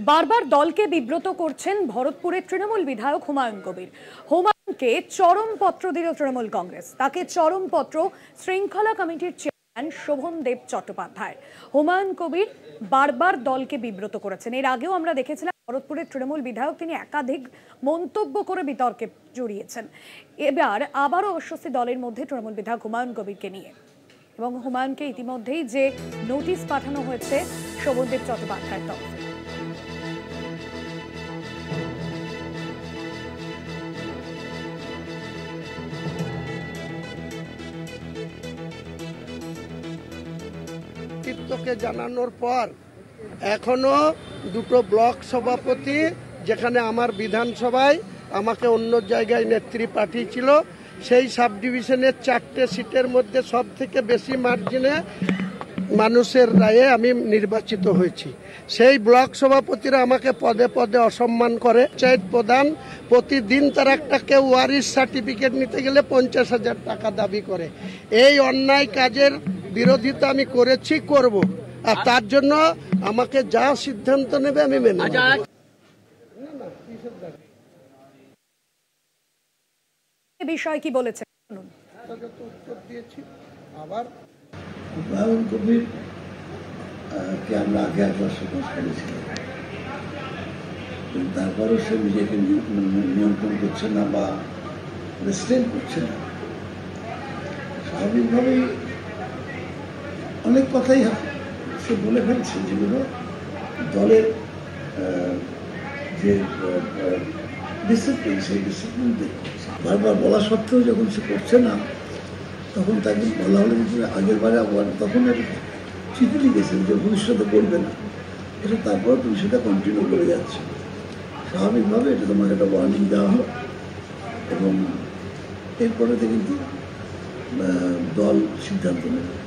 বারবার দলকে বিব্রত করছেন ভরতপুরের তৃণমূল বিধায়ক হুমায়ুন কবির। হুমায়ুনকে চরম পত্র দিল তৃণমূল কংগ্রেস। তাকে চরম পত্র শৃঙ্খলা কমিটির চেয়ারম্যান শোভনদেব চট্টোপাধ্যায়। হুমায়ুন কবির বারবার দলকে বিব্রত করেছেন। এর আগেও আমরা দেখেছিলাম ভরতপুরের তৃণমূল বিধায়ক তিনি একাধিক মন্তব্য করে বিতর্কে জড়িয়েছেন। এবার আবারও অস্বস্তি দলের মধ্যে তৃণমূল বিধায়ক হুমায়ুন কবিরকে নিয়ে, এবং হুমায়ুনকে ইতিমধ্যেই যে নোটিশ পাঠানো হয়েছে শোভনদেব চট্টোপাধ্যায়ের তরফে। নেতৃত্বকে জানানোর পর এখনো দুটো ব্লক সভাপতি, যেখানে আমার বিধানসভায় আমাকে অন্য জায়গায় নেত্রী পাঠিয়েছিল, সেই সাব ডিভিশনের 4টে সিটের মধ্যে সব থেকে বেশি মার্জিনে মানুষের রায়ে আমি নির্বাচিত হয়েছি। সেই ব্লক সভাপতিরা আমাকে পদে পদে অসম্মান করে। পঞ্চায়েত প্রধান প্রতিদিন তার একটা কেউ ওয়ারিশ সার্টিফিকেট নিতে গেলে 50,000 টাকা দাবি করে। এই অন্যায় কাজের বিরোধিতা আমি করেছি, করব, আর তার জন্য আমাকে যা সিদ্ধান্ত নেবে আমি মেনে নেব। বিষয় কি বলেছেন শুনুন। উত্তর দিয়েছি। আবার হুমায়ুন কবির কে আমরা আগে একবার সুপারিশ করেছিলাম, কিন্তু তারপরেও সে নিজেকে নিয়ন্ত্রণ করছে না বা রেস্ট্রেন করছে না। স্বাভাবিকভাবেই অনেক কথাই সে বলে ফেলছে, যেগুলো দলের যে ডিসিপ্লিন, সেই ডিসিপ্লিন দেখছে। বারবার বলা সত্ত্বেও যখন সে করছে না, তখন তাকে বলা হলো যে আগের বারে তখন চিঠি লিখেছেন যে ভবিষ্যতে করবে না, এটা তারপর তুমি সেটা কন্টিনিউ করে যাচ্ছে। স্বাভাবিকভাবে এটা তোমাকে একটা ওয়ার্নিং দেওয়া হলো, এবং এরপরে কিন্তু দল সিদ্ধান্ত নেবে।